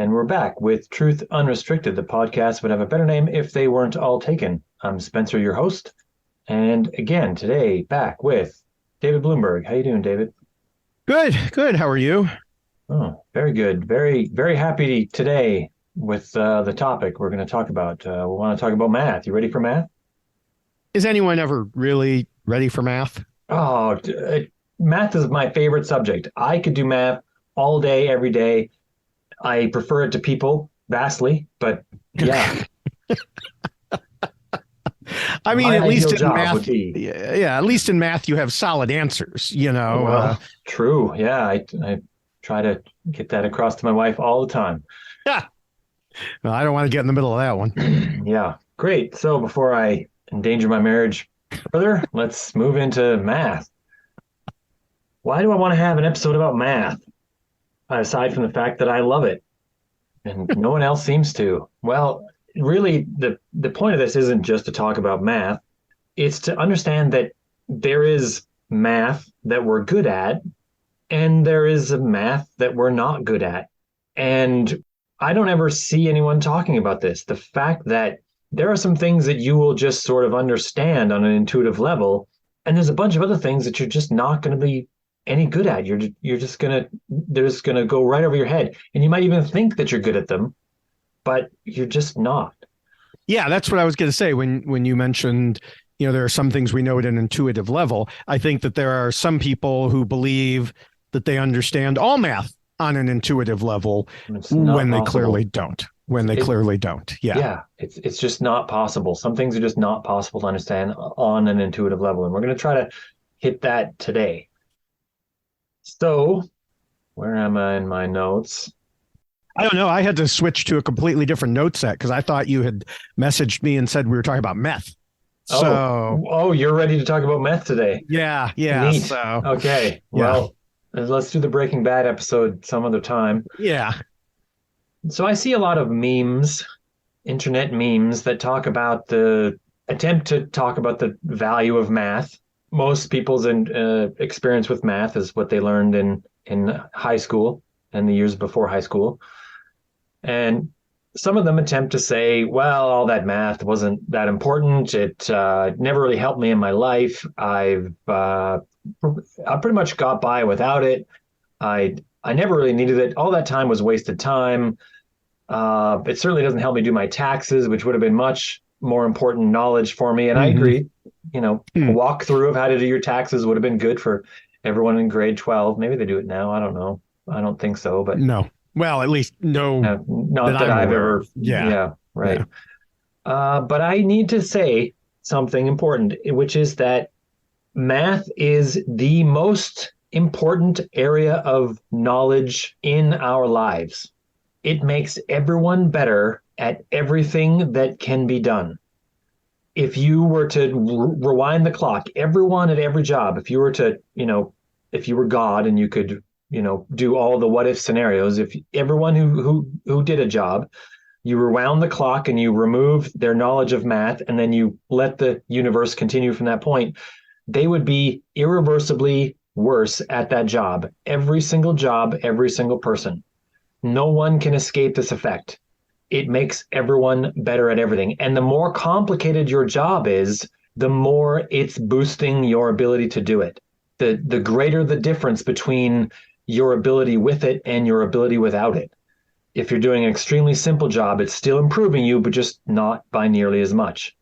And we're back with Truth Unrestricted. The podcast would have a better name if they weren't all taken. I'm Spencer, your host. And again, today, back with David Bloomberg. How you doing, David? Good, good. How are you? Oh, very good. Very, very happy today with the topic we're going to talk about. We want to talk about math. You ready for math? Is anyone ever really ready for math? Oh, math is my favorite subject. I could do math all day, every day. I prefer it to people vastly, but yeah, I mean, my at ideal least in job would math, be. yeah, at least in math, you have solid answers, you know. Well, true. Yeah, I try to get that across to my wife all the time. Yeah, well, I don't want to get in the middle of that one. Yeah, great. So before I endanger my marriage further, let's move into math. Why do I want to have an episode about math? Aside from the fact that I love it and no one else seems to. Well, really, the point of this isn't just to talk about math. It's to understand that there is math that we're good at, and there is a math that we're not good at. And I don't ever see anyone talking about this. The fact that there are some things that you will just sort of understand on an intuitive level, and there's a bunch of other things that you're just not going to be any good at. You're just gonna they're just gonna go right over your head, and you might even think that you're good at them, but you're just not. Yeah, that's what I was going to say when you mentioned, there are some things we know at an intuitive level. I think that there are some people who believe that they understand all math on an intuitive level It's not when they possible. clearly don't. When they It clearly don't. Yeah. Yeah, it's just not possible. Some things are just not possible to understand on an intuitive level, and we're gonna try to hit that today. So, where am I in my notes? I don't know. I had to switch to a completely different note set because I thought you had messaged me and said we were talking about meth. Oh, So oh, you're ready to talk about meth today. yeah, yeah. Neat. So Okay. yeah, Well, let's do the Breaking Bad episode some other time. yeah. So I see a lot of memes, internet memes that talk about the attempt to talk about the value of math. Most people's experience with math is what they learned in high school and the years before high school. And some of them attempt to say, well, all that math wasn't that important. It never really helped me in my life. I pretty much got by without it. I never really needed it. All that time was wasted time. It certainly doesn't help me do my taxes, which would have been much more important knowledge for me. And I Hmm. agree, a walkthrough of how to do your taxes would have been good for everyone in grade 12. Maybe they do it now. I don't know. I don't think so, but No. Well, at least no that not that I'm I've aware ever, of. Yeah, yeah, right. yeah. But I need to say something important, which is that math is the most important area of knowledge in our lives. It makes everyone better at everything that can be done. If you were to rewind the clock, everyone at every job, if you were to, if you were God and you could, do all the what if scenarios, if everyone who did a job, you rewound the clock and you removed their knowledge of math, and then you let the universe continue from that point, they would be irreversibly worse at that job, every single person. No one can escape this effect. It makes everyone better at everything. And the more complicated your job is, the more it's boosting your ability to do it. The greater the difference between your ability with it and your ability without it. If you're doing an extremely simple job, it's still improving you, but just not by nearly as much.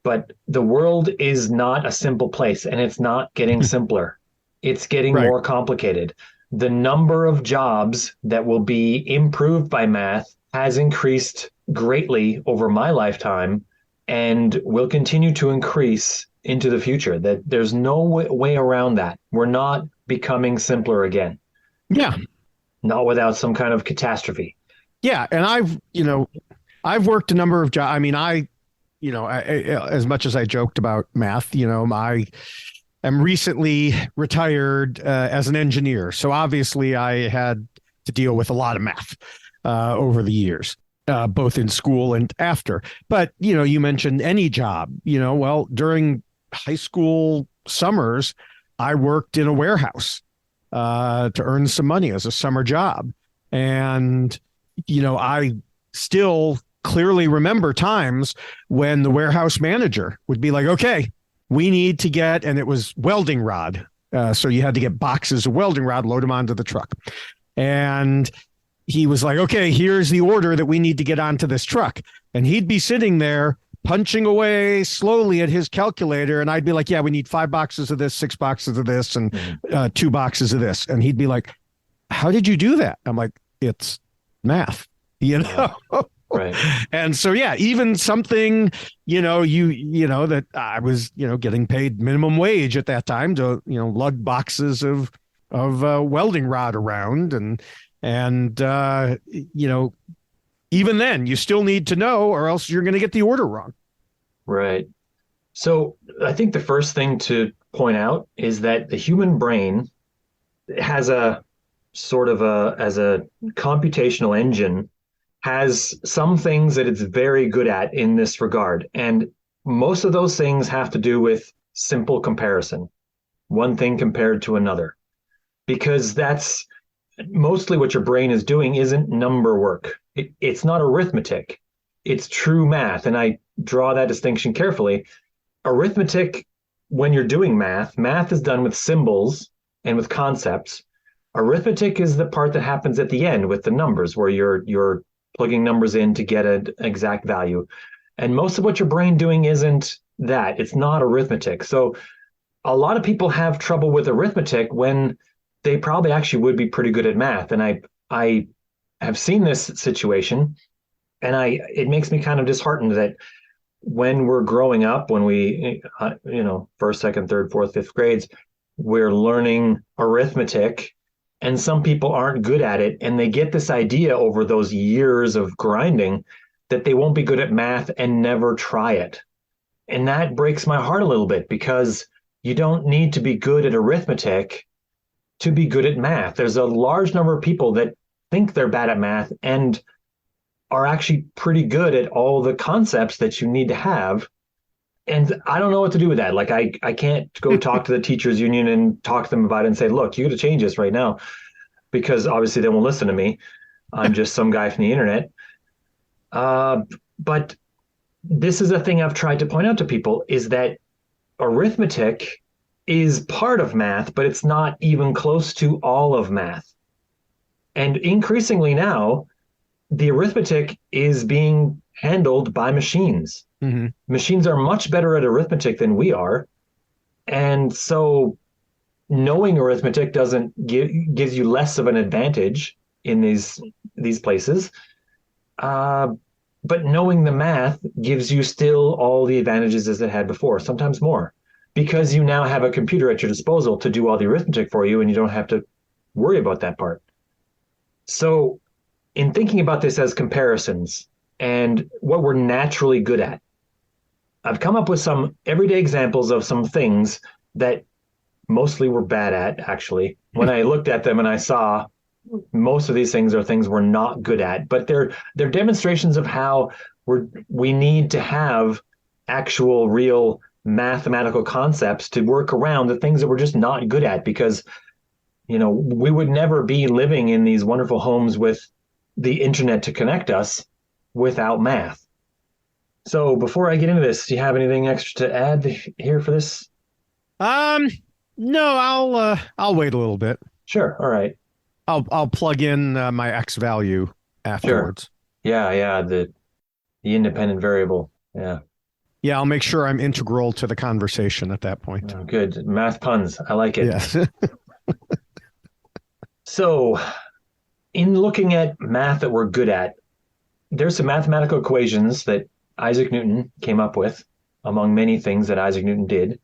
But the world is not a simple place, and it's not getting simpler. It's getting Right. more complicated. The number of jobs that will be improved by math has increased greatly over my lifetime and will continue to increase into the future. That there's no way around that. We're not becoming simpler again, Yeah. not without some kind of catastrophe. Yeah. And I've worked a number of jobs. I mean, as much as I joked about math, I am recently retired as an engineer. So obviously I had to deal with a lot of math over the years, both in school and after. But, you mentioned any job, well, during high school summers, I worked in a warehouse to earn some money as a summer job. And, I still clearly remember times when the warehouse manager would be like, okay, we need to get, and it was welding rod. So you had to get boxes of welding rod, load them onto the truck. And he was like, okay, here's the order that we need to get onto this truck. And he'd be sitting there punching away slowly at his calculator. And I'd be like, yeah, we need 5 boxes of this, 6 boxes of this, and 2 boxes of this. And he'd be like, how did you do that? I'm like, it's math, Right. And so, yeah, even something, that I was, getting paid minimum wage at that time to, lug boxes of welding rod around. And even then you still need to know, or else you're going to get the order wrong. Right. So I think the first thing to point out is that the human brain has a sort of as a computational engine, has some things that it's very good at in this regard. And most of those things have to do with simple comparison, one thing compared to another, because that's mostly what your brain is doing isn't number work. It's not arithmetic. It's true math. And I draw that distinction carefully. Arithmetic, when you're doing math is done with symbols and with concepts. Arithmetic is the part that happens at the end with the numbers, where you're plugging numbers in to get an exact value. And most of what your brain doing isn't that. It's not arithmetic. So a lot of people have trouble with arithmetic when they probably actually would be pretty good at math. And I have seen this situation, and it makes me kind of disheartened that when we're growing up, when we, first, second, third, fourth, fifth grades, we're learning arithmetic, and some people aren't good at it, and they get this idea over those years of grinding that they won't be good at math and never try it. And that breaks my heart a little bit, because you don't need to be good at arithmetic to be good at math. There's a large number of people that think they're bad at math and are actually pretty good at all the concepts that you need to have. And I don't know what to do with that. Like, I can't go talk to the teachers union and talk to them about it and say, look, you got to change this right now, because obviously they won't listen to me. I'm just some guy from the internet. But this is a thing I've tried to point out to people, is that arithmetic is part of math, but it's not even close to all of math. And increasingly now, the arithmetic is being handled by machines. Mm-hmm. Machines are much better at arithmetic than we are. And so knowing arithmetic gives you less of an advantage in these places. But knowing the math gives you still all the advantages as it had before, sometimes more, because you now have a computer at your disposal to do all the arithmetic for you, and you don't have to worry about that part. So in thinking about this as comparisons and what we're naturally good at, I've come up with some everyday examples of some things that mostly we're bad at, actually. When I looked at them and I saw most of these things are things we're not good at, but they're demonstrations of how we need to have actual real mathematical concepts to work around the things that we're just not good at, because we would never be living in these wonderful homes with the internet to connect us without math. So before I get into this, do you have anything extra to add here for this? No, I'll wait a little bit. Sure. All right. I'll plug in my X value afterwards. Sure. Yeah. The independent variable. Yeah. Yeah, I'll make sure I'm integral to the conversation at that point. Oh, good. Math puns. I like it. Yes. So in looking at math that we're good at, there's some mathematical equations that Isaac Newton came up with, among many things that Isaac Newton did,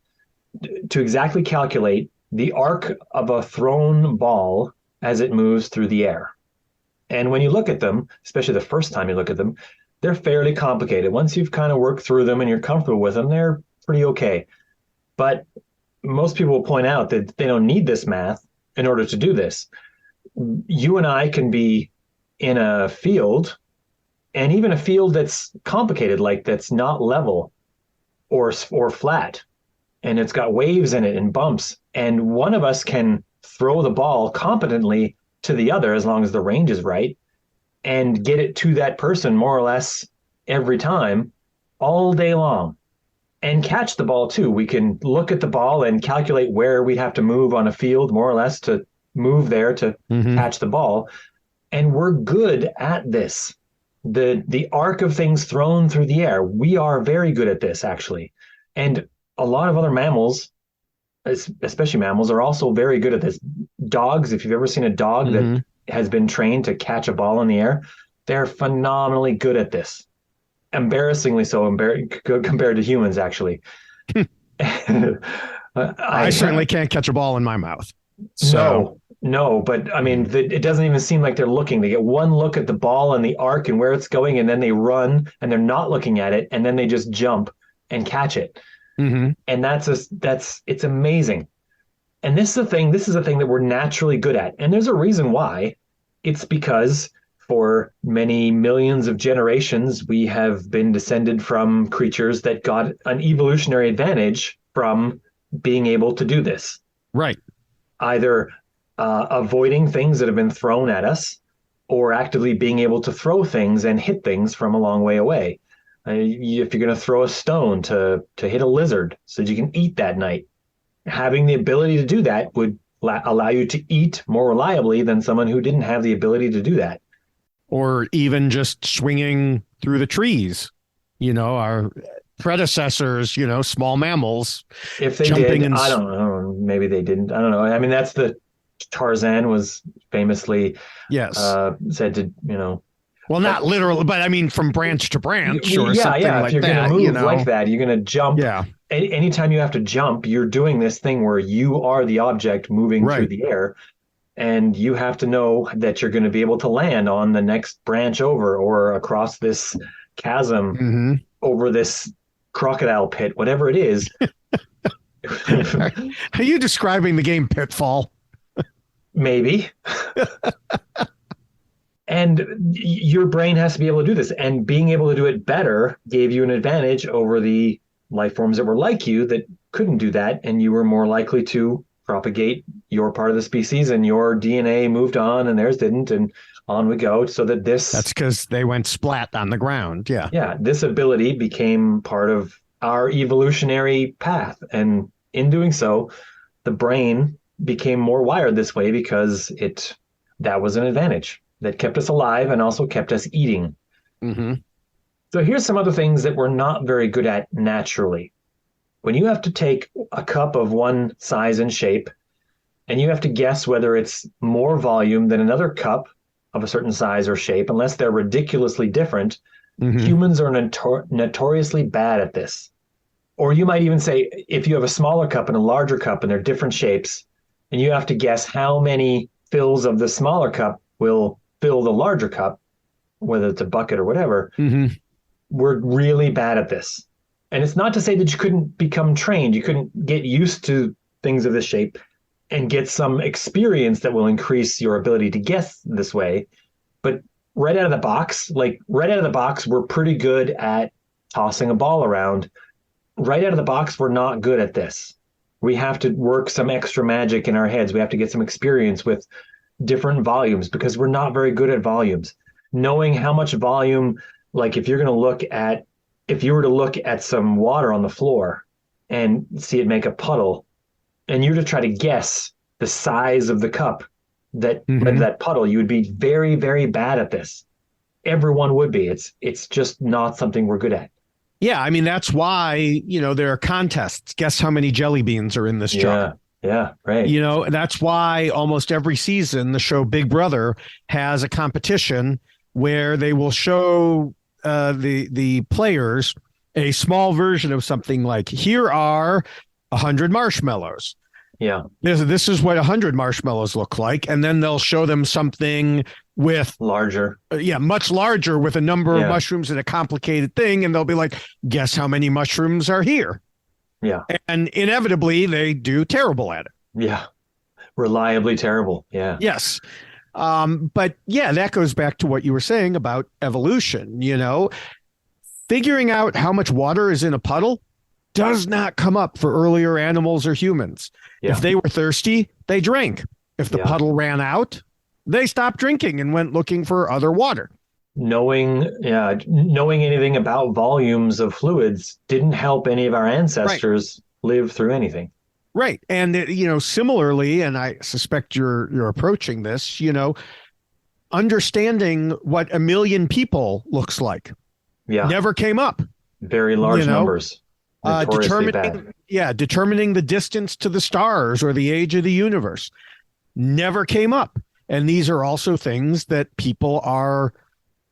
to exactly calculate the arc of a thrown ball as it moves through the air. And when you look at them, especially the first time you look at them, they're fairly complicated. Once you've kind of worked through them and you're comfortable with them, they're pretty okay. But most people will point out that they don't need this math in order to do this. You and I can be in a field, and even a field that's complicated, like that's not level or flat, and it's got waves in it and bumps, and one of us can throw the ball competently to the other as long as the range is right, and get it to that person more or less every time, all day long, and catch the ball too. We can look at the ball and calculate where we have to move on a field more or less to move there to catch the ball. And we're good at this. The arc of things thrown through the air. We are very good at this, actually. And a lot of other mammals, especially mammals, are also very good at this. Dogs, if you've ever seen a dog that has been trained to catch a ball in the air, they're phenomenally good at this. Embarrassingly so, compared to humans, actually. I certainly can't catch a ball in my mouth. So. No, but I mean, it doesn't even seem like they're looking. They get one look at the ball and the arc and where it's going, and then they run and they're not looking at it, and then they just jump and catch it. And it's amazing. And this is a thing that we're naturally good at. And there's a reason why. It's because for many millions of generations, we have been descended from creatures that got an evolutionary advantage from being able to do this. Right. Either avoiding things that have been thrown at us, or actively being able to throw things and hit things from a long way away. If you're going to throw a stone to hit a lizard so that you can eat that night, having the ability to do that would allow you to eat more reliably than someone who didn't have the ability to do that. Or even just swinging through the trees. Our predecessors, small mammals. If they did, I don't know. Maybe they didn't. I don't know. I mean, that's Tarzan was famously said to, well, not literally, but I mean, from branch to branch or something like that. If you're going to move like that, you're going to jump. Yeah. Anytime you have to jump, you're doing this thing where you are the object moving through the air, and you have to know that you're going to be able to land on the next branch over, or across this chasm, over this crocodile pit, whatever it is. Are you describing the game Pitfall? Maybe. And your brain has to be able to do this, and being able to do it better gave you an advantage over the life forms that were like you that couldn't do that, and you were more likely to propagate your part of the species, and your DNA moved on and theirs didn't, and on we go. So that's because they went splat on the ground. Yeah, this ability became part of our evolutionary path, and in doing so, the brain became more wired this way because that was an advantage that kept us alive and also kept us eating. So here's some other things that we're not very good at naturally. When you have to take a cup of one size and shape, and you have to guess whether it's more volume than another cup of a certain size or shape, unless they're ridiculously different, humans are notoriously bad at this. Or you might even say, if you have a smaller cup and a larger cup and they're different shapes, and you have to guess how many fills of the smaller cup will fill the larger cup, whether it's a bucket or whatever, we're really bad at this. And it's not to say that you couldn't become trained. You couldn't get used to things of this shape and get some experience that will increase your ability to guess this way. But right out of the box, we're pretty good at tossing a ball around. Right out of the box, we're not good at this. We have to work some extra magic in our heads. We have to get some experience with different volumes because we're not very good at volumes. Knowing how much volume, like if you were to look at some water on the floor and see it make a puddle, and you were to try to guess the size of the cup that puddle, you would be very, very bad at this. Everyone would be. It's just not something we're good at. Yeah, I mean, that's why, there are contests. Guess how many jelly beans are in this jar. Yeah, right. That's why almost every season the show Big Brother has a competition where they will show the players a small version of something like, here are 100 marshmallows. Yeah. This is what 100 marshmallows look like. And then they'll show them something with larger. Much larger with a number of mushrooms and a complicated thing. And they'll be like, guess how many mushrooms are here? Yeah. And inevitably they do terrible at it. Yeah. Reliably terrible. Yeah. Yes. But that goes back to what you were saying about evolution, figuring out how much water is in a puddle does not come up for earlier animals or humans. Yeah. If they were thirsty, they drank. If the puddle ran out, they stopped drinking and went looking for other water. Knowing anything about volumes of fluids didn't help any of our ancestors live through anything. Right. And, similarly, and I suspect you're approaching this, understanding what a million people looks like never came up. Very large numbers. Determining the distance to the stars or the age of the universe never came up. And these are also things that people are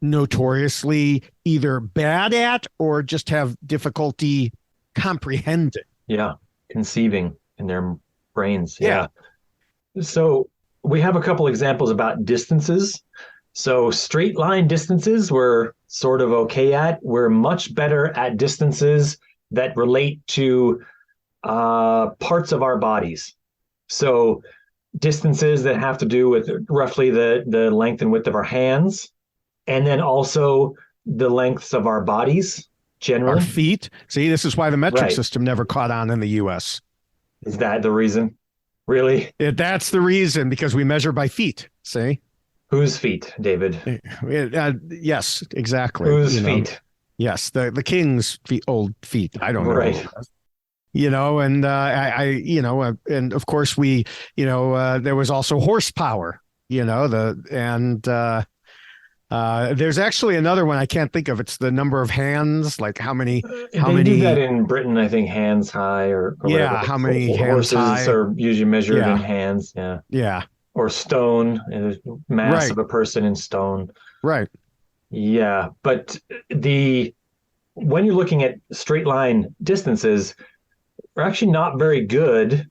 notoriously either bad at or just have difficulty comprehending. Yeah. Conceiving in their brains. Yeah. So we have a couple examples about distances. So straight line distances we're sort of okay at. We're much better at distances that relate to parts of our bodies. So distances that have to do with roughly the length and width of our hands, and then also the lengths of our bodies generally. Our feet. See, this is why the metric system never caught on in the U.S. Is that the reason? Really? That's the reason, because we measure by feet. See? Whose feet, David? Yes, exactly. Whose feet? Yes, the king's old feet. I don't know. Right. And and of course there was also horsepower. There's actually another one I can't think of. It's the number of hands, like how many. They do that in Britain, I think, hands high or whatever. How many hands horses high are usually measured in hands. Yeah. Yeah. Or stone, mass of a person in stone. Right. Yeah, but when you're looking at straight line distances, we're actually not very good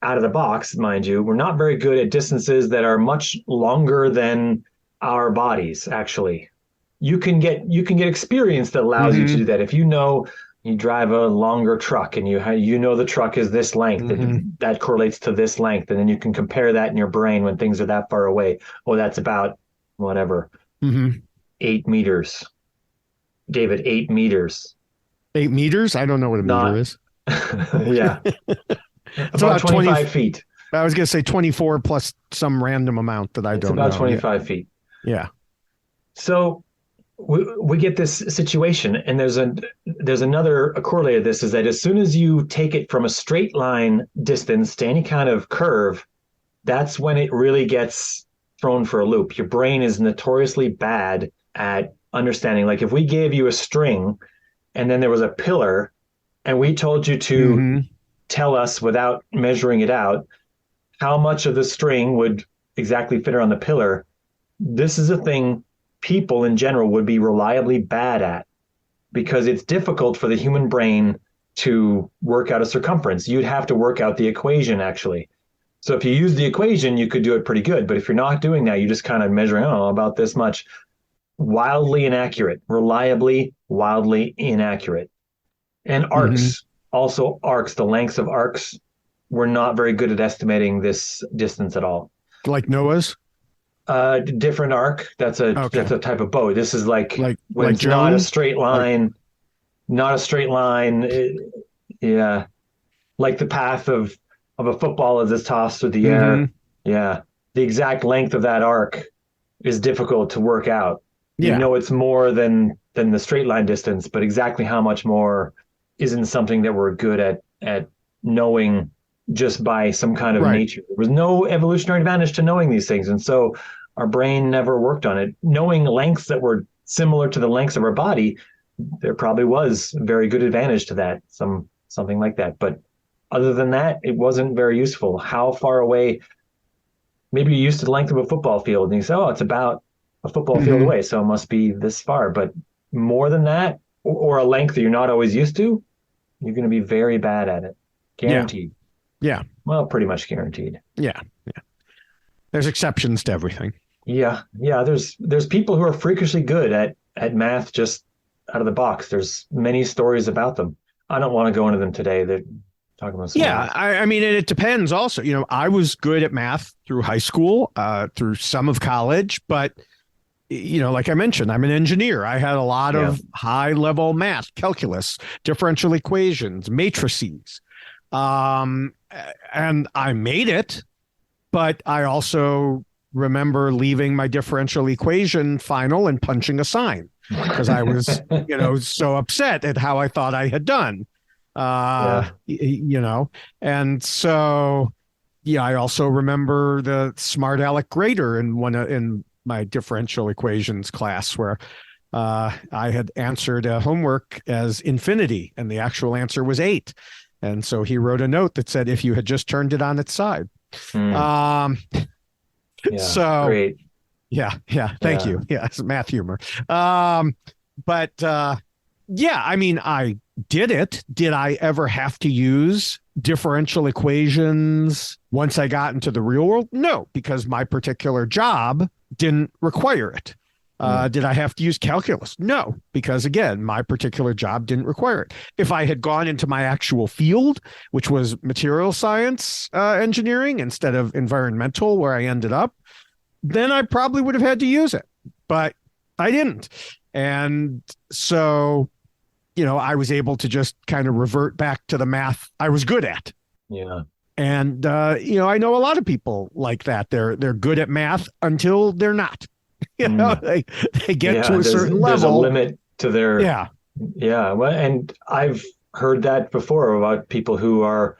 out of the box, mind you. We're not very good at distances that are much longer than our bodies. Actually, you can get experience that allows you to do that. If you drive a longer truck and the truck is this length, that correlates to this length, and then you can compare that in your brain when things are that far away. Oh, that's about whatever. 8 meters. David, 8 meters. 8 meters? I don't know what a meter is. Yeah. It's about 25 feet. I was going to say 24 plus some random amount that I don't know. It's about 25 feet. Yeah. So we get this situation, and there's another correlate of this, is that as soon as you take it from a straight line distance to any kind of curve, that's when it really gets thrown for a loop. Your brain is notoriously bad at understanding. Like if we gave you a string and then there was a pillar and we told you to tell us without measuring it out how much of the string would exactly fit around the pillar, this is a thing people in general would be reliably bad at, because it's difficult for the human brain to work out a circumference. You'd have to work out the equation, actually. So if you use the equation, you could do it pretty good. But if you're not doing that, you just kind of measuring, about this much. Wildly inaccurate, reliably, wildly inaccurate. And arcs, also arcs, the lengths of arcs, we're not very good at estimating this distance at all. Like Noah's? Different arc. That's a type of boat. This is like when it's Jones? not a straight line, yeah. Like the path of a football as it's tossed through the air. Yeah. The exact length of that arc is difficult to work out. Yeah. It's more than the straight line distance, but exactly how much more isn't something that we're good at knowing just by some kind of nature. There was no evolutionary advantage to knowing these things. And so our brain never worked on it. Knowing lengths that were similar to the lengths of our body, there probably was very good advantage to that, something like that. But other than that, it wasn't very useful. How far away? Maybe you're used to the length of a football field, and you say, it's about a football field away, so it must be this far. But more than that, or a length that you're not always used to, you're going to be very bad at it. Guaranteed. Yeah. Well, pretty much guaranteed. Yeah. There's exceptions to everything. Yeah. There's people who are freakishly good at math just out of the box. There's many stories about them. I don't want to go into them today. They're talking about. I mean, and it depends also. I was good at math through high school, through some of college, but like I mentioned, I'm an engineer. I had a lot of high level math, calculus, differential equations, matrices. And I made it, but I also remember leaving my differential equation final and punching a sign because I was, so upset at how I thought I had done. Yeah. And so, yeah, I also remember the smart aleck grader in my differential equations class where I had answered a homework as infinity and the actual answer was 8. And so he wrote a note that said, if you had just turned it on its side. Um, Yeah. so Great. yeah, thank Yeah. you. Yeah, it's math humor. But yeah, I mean, I did it. Did I ever have to use differential equations once I got into the real world? No, because my particular job didn't require it. Did I have to use calculus? No, because again, my particular job didn't require it. If I had gone into my actual field, which was material science engineering instead of environmental, where I ended up, then I probably would have had to use it, but I didn't. And so, I was able to just kind of revert back to the math I was good at. Yeah. And, I know a lot of people like that. They're good at math until they're not. They get to a certain level. There's a limit to their. Yeah. Yeah. Well, and I've heard that before about people who are,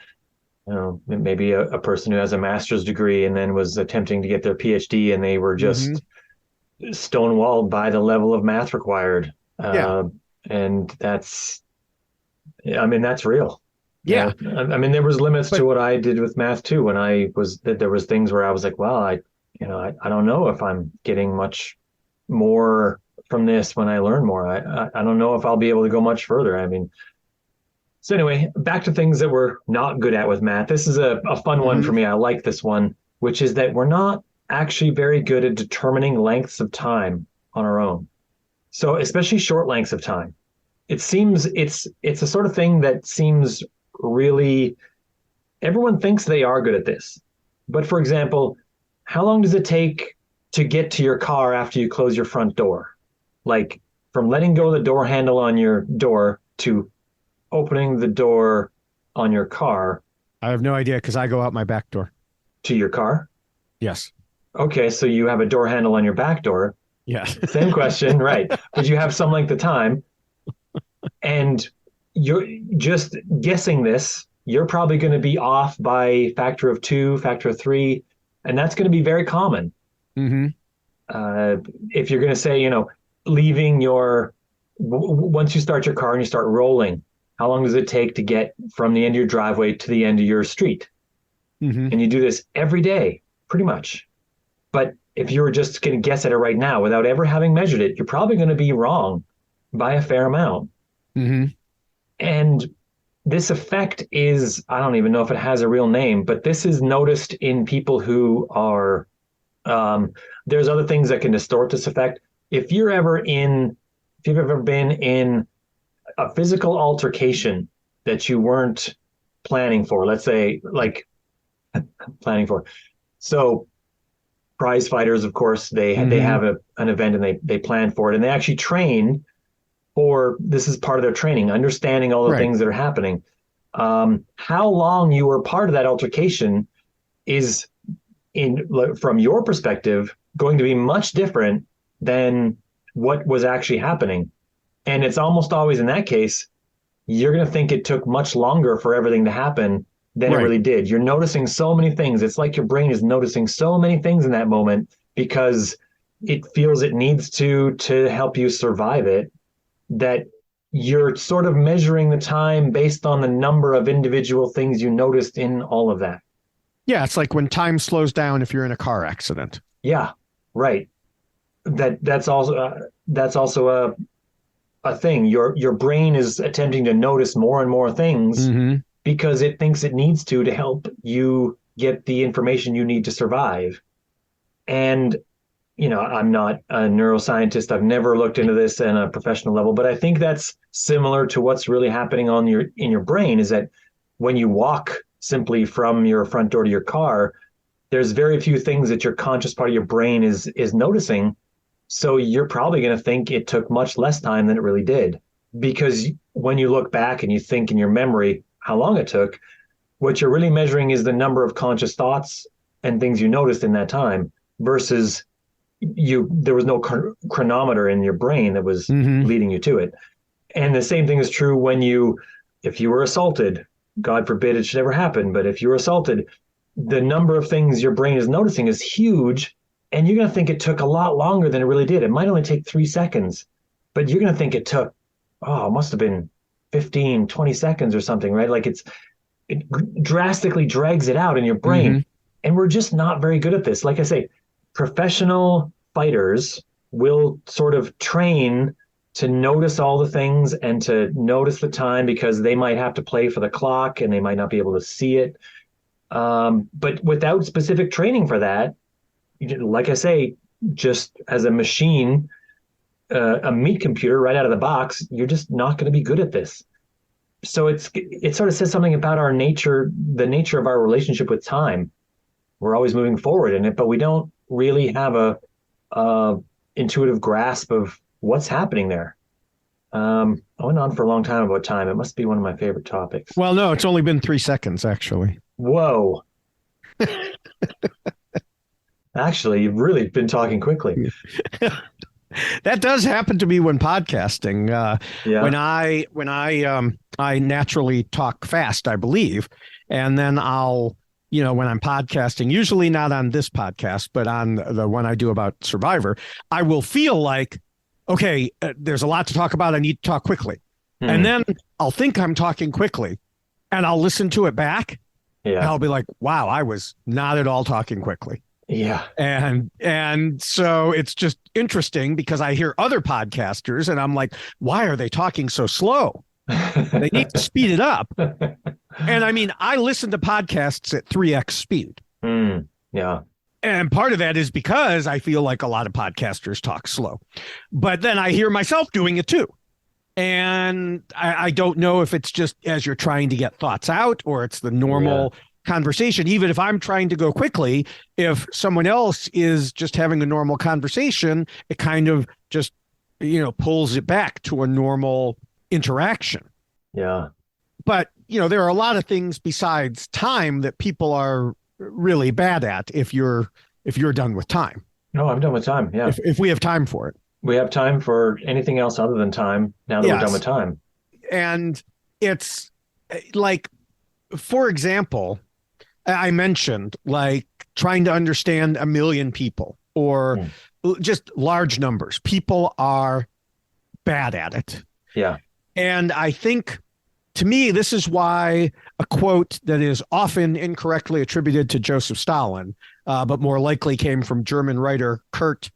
maybe a person who has a master's degree and then was attempting to get their PhD and they were just stonewalled by the level of math required. And that's real. Yeah. I mean, there was limits to what I did with math too. When there was things where I was like, well, I don't know if I'm getting much more from this when I learn more. I don't know if I'll be able to go much further. I mean, so anyway, back to things that we're not good at with math. This is a fun one for me. I like this one, which is that we're not actually very good at determining lengths of time on our own. So especially short lengths of time. It seems it's a sort of thing that seems really, everyone thinks they are good at this. But for example, how long does it take to get to your car after you close your front door? Like from letting go of the door handle on your door to opening the door on your car. I have no idea because I go out my back door. To your car? Yes. Okay, so you have a door handle on your back door. Yes. Same question, right. But you have some length of time. And you're just guessing this, you're probably going to be off by factor of 2, factor of 3, and that's going to be very common. If you're going to say, leaving once you start your car and you start rolling, how long does it take to get from the end of your driveway to the end of your street? And you do this every day, pretty much. But if you were just going to guess at it right now without ever having measured it, you're probably going to be wrong by a fair amount. And this effect is, I don't even know if it has a real name, but this is noticed in people who are, there's other things that can distort this effect. If you've ever been in a physical altercation that you weren't planning for, let's say like planning for. So prize fighters, of course, they have an event and they plan for it and they actually train for, this is part of their training, understanding all the things that are happening. How long you were part of that altercation is, from your perspective, going to be much different than what was actually happening. And it's almost always in that case, you're going to think it took much longer for everything to happen than it really did. You're noticing so many things. It's like your brain is noticing so many things in that moment because it feels it needs to help you survive it, that you're sort of measuring the time based on the number of individual things you noticed in all of that. Yeah, it's like when time slows down if you're in a car accident. Yeah, right. That's also a thing. Your brain is attempting to notice more and more things because it thinks it needs to help you get the information you need to survive. And I'm not a neuroscientist. I've never looked into this on a professional level, but I think that's similar to what's really happening in your brain, is that when you walk simply from your front door to your car, there's very few things that your conscious part of your brain is noticing. So you're probably going to think it took much less time than it really did, because when you look back and you think in your memory how long it took, what you're really measuring is the number of conscious thoughts and things you noticed in that time. versus there was no chronometer in your brain that was leading you to it. And the same thing is true when if you were assaulted. God forbid it should ever happen, but if you were assaulted, the number of things your brain is noticing is huge, and you're going to think it took a lot longer than it really did. It might only take 3 seconds, but you're going to think it took, it must have been 15, 20 seconds or something, right? Like it drastically drags it out in your brain. And we're just not very good at this. Like I say, professional fighters will sort of train to notice all the things and to notice the time, because they might have to play for the clock and they might not be able to see it. But without specific training for that, like I say, just as a machine, a meat computer right out of the box, you're just not going to be good at this. So it sort of says something about the nature of our relationship with time. We're always moving forward in it, but we don't really have a intuitive grasp of what's happening there. I went on for a long time about time. It must be one of my favorite topics. Well, no, it's only been 3 seconds, actually. Whoa. Actually, you've really been talking quickly. That does happen to me when podcasting. When I naturally talk fast, I believe, and then I'll, when I'm podcasting, usually not on this podcast, but on the one I do about Survivor, I will feel like, okay, there's a lot to talk about. I need to talk quickly. And then I'll think I'm talking quickly and I'll listen to it back. Yeah. And I'll be like, wow, I was not at all talking quickly. Yeah. And so it's just interesting because I hear other podcasters and I'm like, why are they talking so slow? They need to speed it up. And I mean, I listen to podcasts at 3x speed. Yeah. And part of that is because I feel like a lot of podcasters talk slow, but then I hear myself doing it too. And I don't know if it's just as you're trying to get thoughts out or it's the normal conversation. Even if I'm trying to go quickly, if someone else is just having a normal conversation, it kind of just, pulls it back to a normal interaction. Yeah. But, there are a lot of things besides time that people are really bad at if you're done with time. No, I'm done with time. Yeah. If we have time for it. We have time for anything else other than time now that we're done with time. And it's like, for example, I mentioned like trying to understand 1 million people or just large numbers. People are bad at it. Yeah. And I think, to me, this is why a quote that is often incorrectly attributed to Joseph Stalin, but more likely came from German writer Kurt,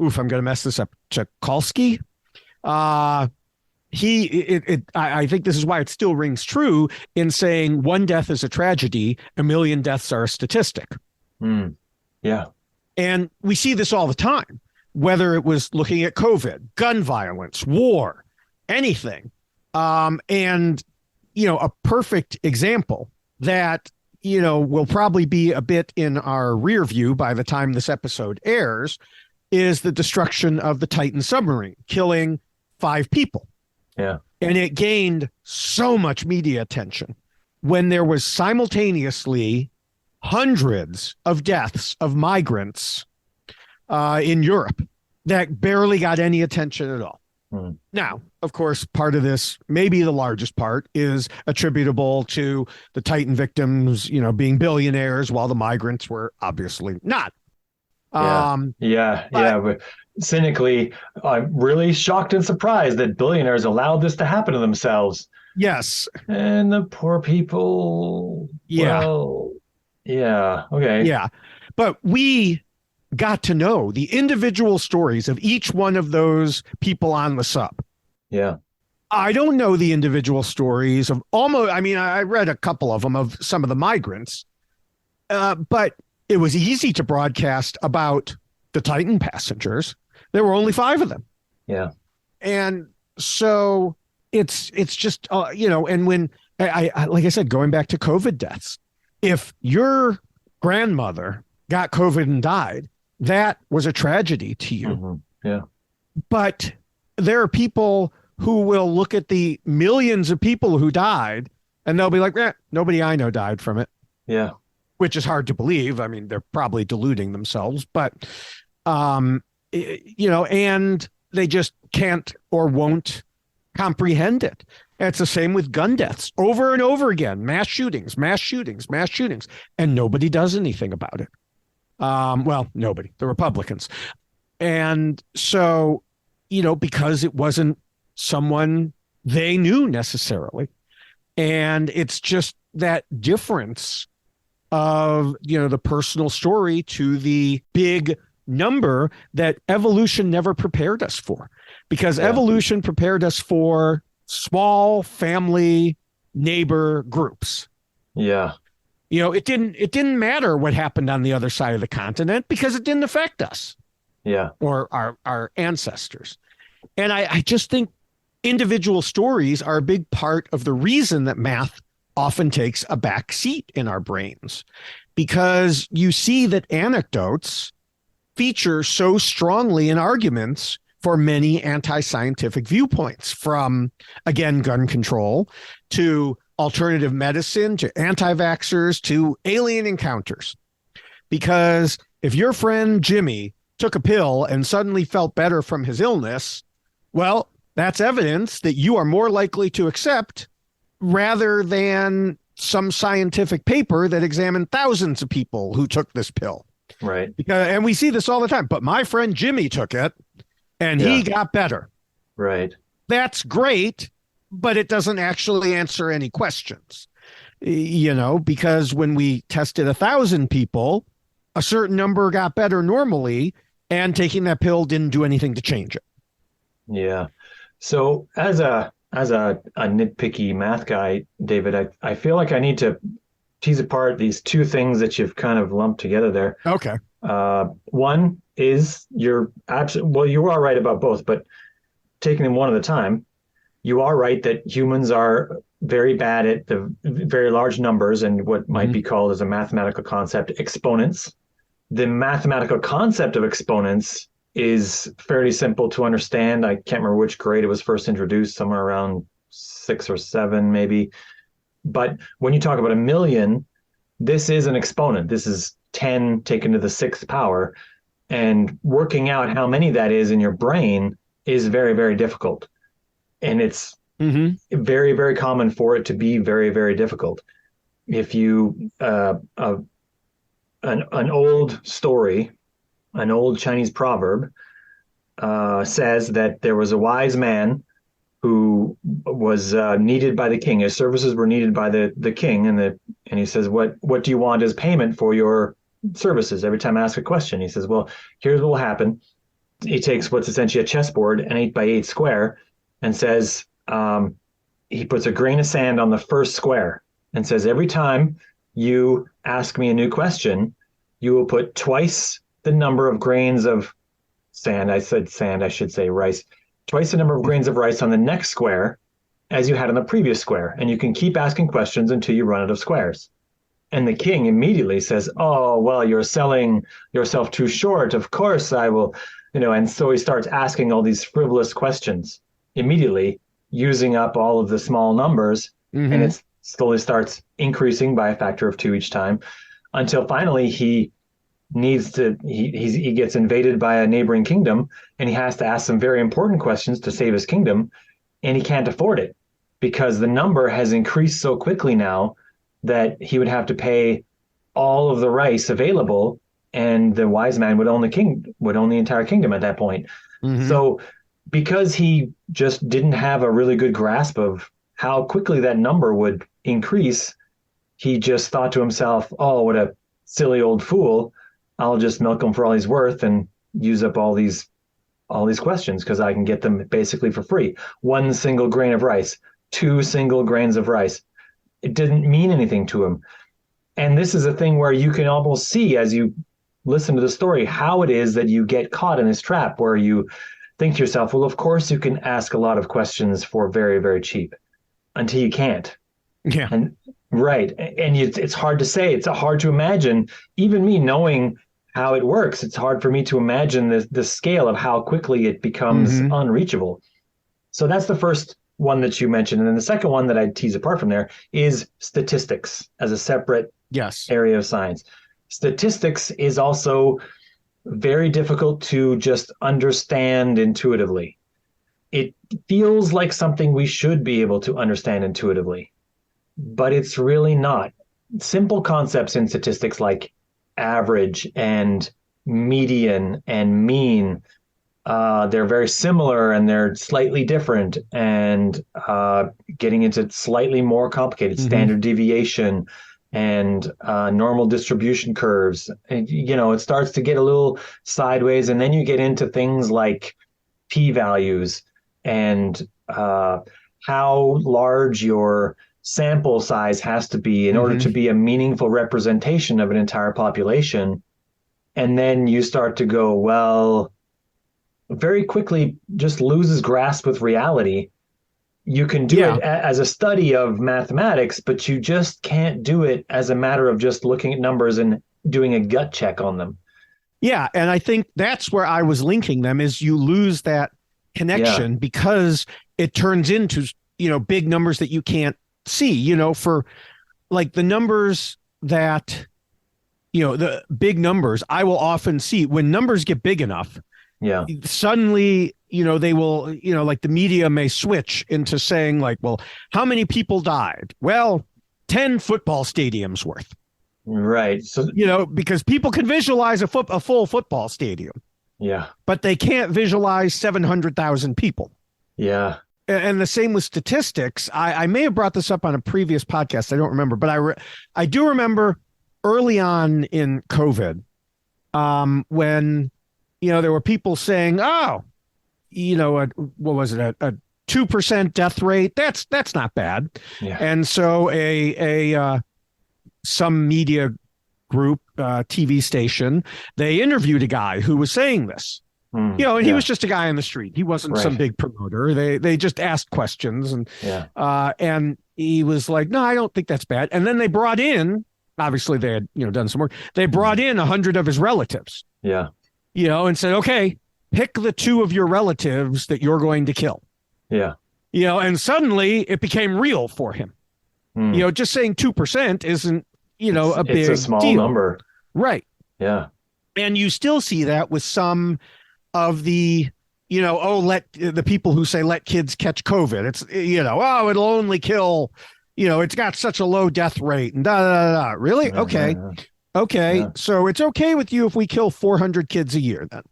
I'm going to mess this up, Tucholsky. I think this is why it still rings true in saying 1 death is a tragedy, 1 million deaths are a statistic. Yeah. And we see this all the time, whether it was looking at COVID, gun violence, war, anything. And, a perfect example that, will probably be a bit in our rear view by the time this episode airs is the destruction of the Titan submarine, killing 5 people. Yeah. And it gained so much media attention when there was simultaneously hundreds of deaths of migrants in Europe that barely got any attention at all. Now, of course, part of this, maybe the largest part, is attributable to the Titan victims, being billionaires while the migrants were obviously not. But cynically, I'm really shocked and surprised that billionaires allowed this to happen to themselves. Yes. And the poor people. Yeah. Well, yeah. Okay. Yeah. But we got to know the individual stories of each one of those people on the sub. Yeah. I don't know the individual stories of I read a couple of them of some of the migrants, but it was easy to broadcast about the Titan passengers. There were only 5 of them. Yeah. And so it's just, and when I like I said, going back to COVID deaths, if your grandmother got COVID and died, that was a tragedy to you. Yeah. But there are people who will look at the millions of people who died and they'll be like, nobody I know died from it. Yeah. which is hard to believe. I mean, they're probably deluding themselves, but, and they just can't or won't comprehend it. And it's the same with gun deaths over and over again, mass shootings, mass shootings, mass shootings, and nobody does anything about it. Well, nobody, the Republicans. And so, because it wasn't someone they knew necessarily. And it's just that difference of, the personal story to the big number that evolution never prepared us for, because evolution prepared us for small family neighbor groups. Yeah. It didn't matter what happened on the other side of the continent because it didn't affect us. Yeah. Or our ancestors. And I just think individual stories are a big part of the reason that math often takes a back seat in our brains, because you see that anecdotes feature so strongly in arguments for many anti-scientific viewpoints, from, again, gun control to alternative medicine to anti-vaxxers to alien encounters. Because if your friend Jimmy took a pill and suddenly felt better from his illness, well, that's evidence that you are more likely to accept rather than some scientific paper that examined thousands of people who took this pill. Right. And we see this all the time. But my friend Jimmy took it and he got better. Right. That's great, but it doesn't actually answer any questions, because when we tested 1,000 people, a certain number got better normally, and taking that pill didn't do anything to change it. Yeah. So as a nitpicky math guy, David, I feel like I need to tease apart these two things that you've kind of lumped together there. Okay. One is you are right about both, but taking them one at a time, you are right that humans are very bad at the very large numbers and what might be called, as a mathematical concept, exponents. The mathematical concept of exponents is fairly simple to understand. I can't remember which grade it was first introduced, somewhere around 6 or 7 maybe. But when you talk about a million, this is an exponent. This is 10 taken to the 6th power. And working out how many that is in your brain is very, very difficult. And it's very, very common for it to be very, very difficult. If you, an old story, an old Chinese proverb says that there was a wise man who was needed by the king. His services were needed by the king, and he says, "What do you want as payment for your services?" Every time I ask a question, he says, "Well, here's what will happen." He takes what's essentially a chessboard, an 8x8 square, and says, he puts a grain of sand on the first square and says, "Every time you ask me a new question, you will put twice the number of grains of sand." I said sand, I should say rice. Twice the number of grains of rice on the next square as you had on the previous square. And you can keep asking questions until you run out of squares. And the king immediately says, "Oh, well, you're selling yourself too short. Of course I will," and so he starts asking all these frivolous questions immediately, using up all of the small numbers. And it slowly starts increasing by a factor of 2 each time, until finally he gets invaded by a neighboring kingdom, and he has to ask some very important questions to save his kingdom, and he can't afford it because the number has increased so quickly now that he would have to pay all of the rice available, and the wise man would own the entire kingdom at that point. So because he just didn't have a really good grasp of how quickly that number would increase, he just thought to himself, "Oh, what a silly old fool. I'll just milk him for all he's worth and use up all these questions because I can get them basically for free. 1 single grain of rice, 2 single grains of rice." It didn't mean anything to him. And this is a thing where you can almost see, as you listen to the story, how it is that you get caught in this trap where you think to yourself, well, of course you can ask a lot of questions for very, very cheap, until you can't. Yeah. And right. And it's hard to say. It's hard to imagine. Even me knowing how it works, it's hard for me to imagine the scale of how quickly it becomes unreachable. So that's the first one that you mentioned. And then the second one that I'd tease apart from there is statistics as a separate Yes. area of science. Statistics is also very difficult to just understand intuitively. It feels like something we should be able to understand intuitively, but it's really not. Simple concepts in statistics like average and median and mean, they're very similar and they're slightly different, and getting into slightly more complicated standard deviation and normal distribution curves. And, it starts to get a little sideways, and then you get into things like p-values and how large your sample size has to be in order to be a meaningful representation of an entire population. And then you start to go, well, very quickly just loses grasp with reality. You can do it as a study of mathematics, but you just can't do it as a matter of just looking at numbers and doing a gut check on them. Yeah. And I think that's where I was linking them, is you lose that connection because it turns into, big numbers that you can't see, for like the numbers that, the big numbers I will often see when numbers get big enough. Yeah. Suddenly, they will, like the media may switch into saying like, well, how many people died? Well, 10 football stadiums worth. Right. So, because people can visualize a full football stadium. Yeah. But they can't visualize 700,000 people. Yeah. And the same with statistics. I may have brought this up on a previous podcast. I don't remember, but I do remember early on in COVID, when, there were people saying, oh, what was it? A 2% death rate. That's not bad. Yeah. And so some media group, TV station, they interviewed a guy who was saying this. And he was just a guy on the street. He wasn't some big promoter. They just asked questions, and he was like, no, I don't think that's bad. And then they brought in, obviously they had, done some work. They brought in 100 of his relatives. Yeah. And said, okay, pick the 2 of your relatives that you're going to kill. Yeah. And suddenly it became real for him. Just saying 2% isn't, a big it's a small deal. Number. Right. Yeah. And you still see that with some of the, let the people who say, let kids catch COVID. It's, it'll only kill, it's got such a low death rate and da, da, da, da. Really? Okay. Okay. Yeah. So it's okay with you if we kill 400 kids a year, then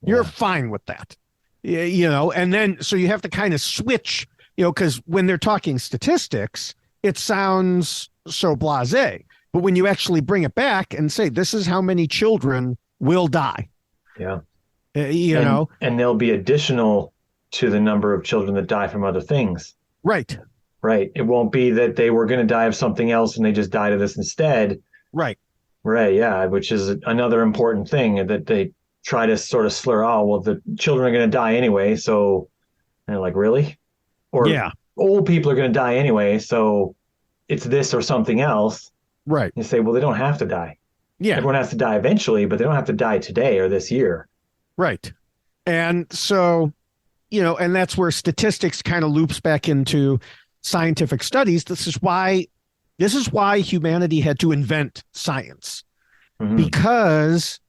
you're fine with that, and then, so you have to kind of switch, because when they're talking statistics, it sounds so blasé, but when you actually bring it back and say, this is how many children will die. Yeah. And they'll be additional to the number of children that die from other things. Right. Right. It won't be that they were going to die of something else and they just died of this instead. Right. Right. Yeah. Which is another important thing that they try to sort of slur. Oh, well, the children are going to die anyway. So, and they're like, really? Or old people are going to die anyway. So it's this or something else. Right. You say, well, they don't have to die. Yeah. Everyone has to die eventually, but they don't have to die today or this year. Right. And so, and that's where statistics kind of loops back into scientific studies. This is why humanity had to invent science, because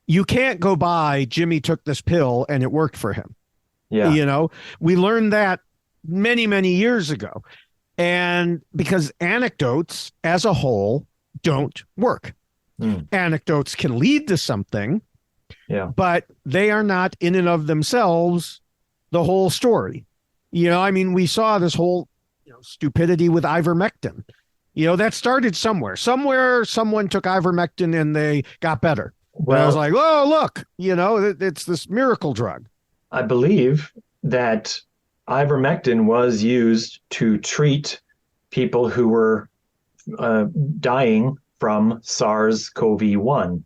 you can't go by Jimmy took this pill and it worked for him. Yeah. We learned that many, many years ago. And because anecdotes as a whole don't work. Anecdotes can lead to something, but they are not in and of themselves the whole story. We saw this whole stupidity with ivermectin. That started somewhere. Somewhere someone took ivermectin and they got better. Well, and I was like, oh, look, it's this miracle drug. I believe that ivermectin was used to treat people who were dying from SARS-CoV-1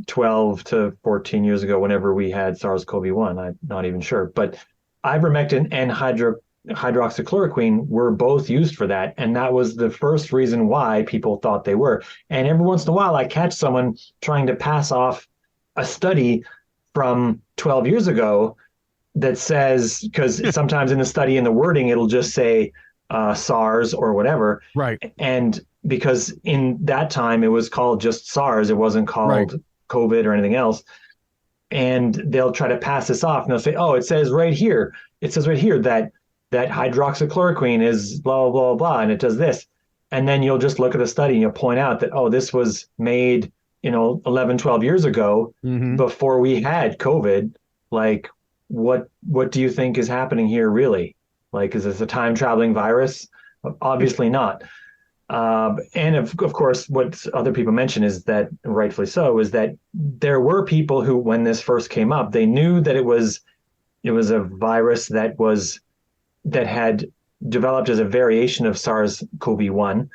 12 to 14 years ago, whenever we had SARS-CoV-1. I'm not even sure. But ivermectin and hydroxychloroquine were both used for that. And that was the first reason why people thought they were. And every once in a while, I catch someone trying to pass off a study from 12 years ago that says, because sometimes in the study, in the wording, it'll just say SARS or whatever. Right. And because in that time it was called just SARS. It wasn't Right. called COVID or anything else. And they'll try to pass this off and they'll say, oh, it says right here that hydroxychloroquine is blah, blah, blah, blah, and it does this. And then you'll just look at the study and you'll point out that, oh, this was made, 11, 12 years ago Mm-hmm. before we had COVID. Like, what do you think is happening here, really? Like, is this a time traveling virus? Obviously not. And of course, what other people mention is that, rightfully so, is that there were people who, when this first came up, they knew that it was a virus that had developed as a variation of SARS-CoV-1,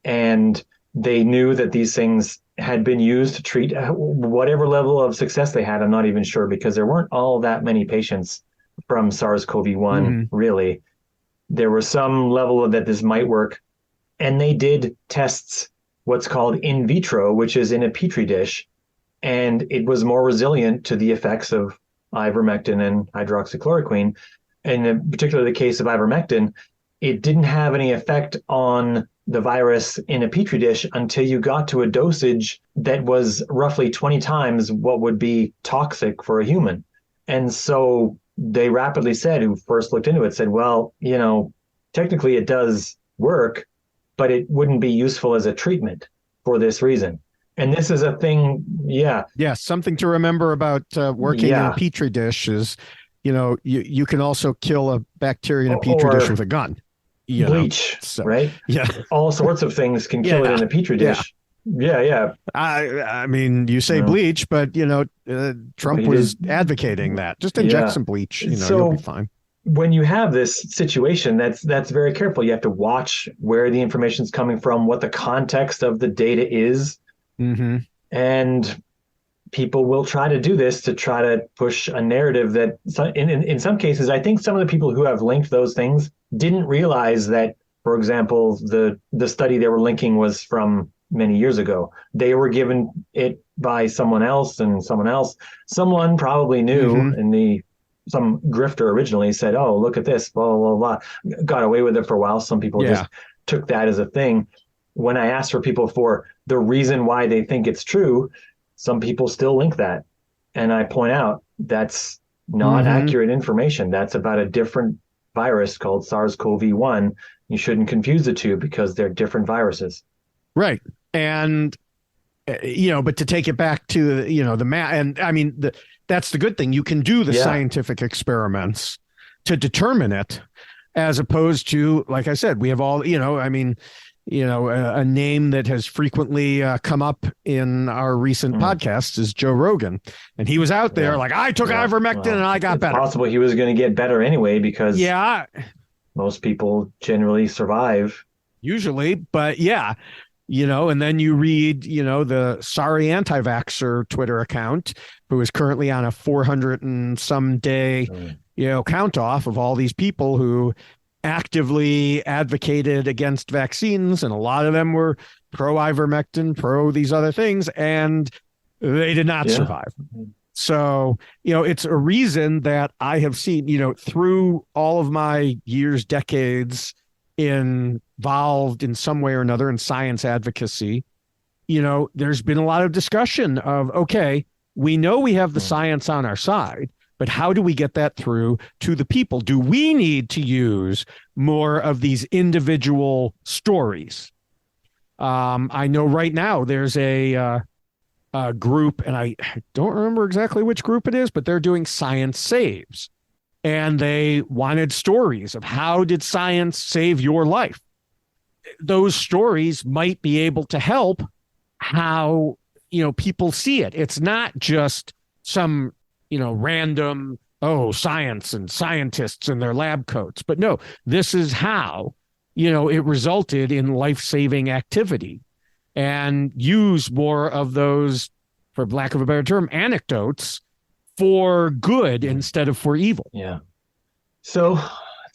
and they knew that these things had been used to treat whatever level of success they had. I'm not even sure because there weren't all that many patients from SARS-CoV-1, Mm-hmm. really. There was some level of that this might work, and they did tests, what's called in vitro, which is in a petri dish, and it was more resilient to the effects of ivermectin and hydroxychloroquine. In particular, the case of ivermectin, it didn't have any effect on the virus in a petri dish until you got to a dosage that was roughly 20 times what would be toxic for a human. And so they rapidly said, who first looked into it, said, well, technically it does work, but it wouldn't be useful as a treatment for this reason. And this is a thing, yeah, Yeah, something to remember about working in a yeah, petri dish is, you can also kill a bacteria in a petri dish or with a gun. bleach, So right? yeah, All sorts of things can kill it yeah, in a petri yeah. dish. Yeah, yeah. I mean, you say No, bleach, but well, Trump he was did. advocating that. Just inject Yeah. some bleach. You'll be So fine. when you have this situation, that's very careful. You have to watch where the information's coming from, what the context of the data is, Mm-hmm. and people will try to do this to try to push a narrative that in some cases, I think some of the people who have linked those things didn't realize that, for example, the study they were linking was from many years ago. They were given it by someone else, and someone probably knew, Mm-hmm. and some grifter originally said, oh, look at this, blah, blah, blah, got away with it for a while. Some people Yeah. just took that as a thing. When I asked for people for the reason why they think it's true, some people still link that. And I point out that's not Mm-hmm. accurate information. That's about a different virus called SARS-CoV-1. You shouldn't confuse the two because they're different viruses. Right. And but to take it back to the math, and I mean that's the good thing. You can do the Yeah. scientific experiments to determine it, as opposed to, like I said, we have all I mean, a name that has frequently come up in our recent podcasts is Joe Rogan, and he was out there Yeah. like, I took Yeah. ivermectin Well, and I got it's better. possible he was going to get better anyway because Yeah, most people generally survive. usually, but yeah. And then you read, the sorry anti-vaxxer Twitter account, who is currently on a 400 and some day, count off of all these people who actively advocated against vaccines. And a lot of them were pro ivermectin, pro these other things, and they did not Yeah. survive. So, it's a reason that I have seen, through all of my years, decades involved in some way or another in science advocacy, there's been a lot of discussion of, okay, we know we have the science on our side, but how do we get that through to the people? Do we need to use more of these individual stories? I know right now there's a group, and I don't remember exactly which group it is, but they're doing science saves. And they wanted stories of how did science save your life? Those stories might be able to help how, people see it. It's not just some, random, science and scientists in their lab coats. But no, this is how, it resulted in life-saving activity. And use more of those, for lack of a better term, anecdotes for good instead of for evil. Yeah. So,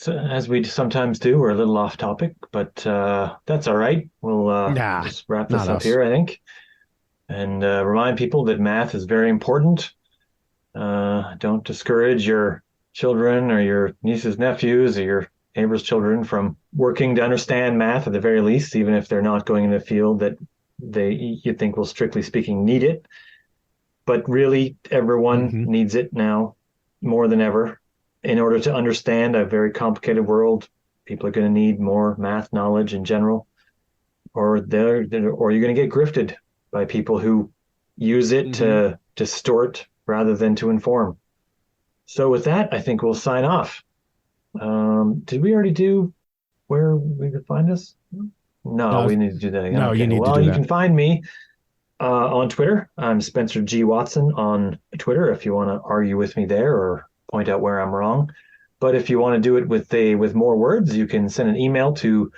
as we sometimes do, we're a little off topic, but that's all right. We'll just wrap this up here, I think, and remind people that math is very important. Don't discourage your children or your nieces, nephews, or your neighbors' children from working to understand math at the very least, even if they're not going in a field that you think will strictly speaking need it. But really, everyone Mm-hmm. needs it now more than ever. In order to understand a very complicated world, people are going to need more math knowledge in general, or or you're going to get grifted by people who use it Mm-hmm. to distort rather than to inform. So with that, I think we'll sign off. Did we already do where we could find us? No, Uh, we need to do that again. no, you Okay. need to Well, do you that. can find me on Twitter. I'm Spencer G. Watson on Twitter if you want to argue with me there or point out where I'm wrong. But if you want to do it with more words, you can send an email to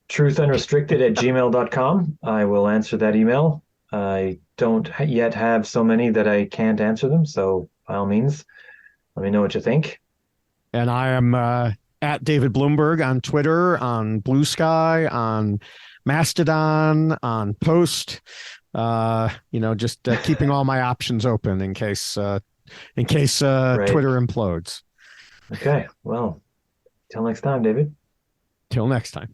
truthunrestricted@gmail.com. I will answer that email. I don't yet have so many that I can't answer them. So by all means, let me know what you think. And I am at David Bloomberg on Twitter, on Blue Sky, on Mastodon, on Post. Just keeping all my options open in case Right. Twitter implodes. Okay. Well, till next time, David. Till next time.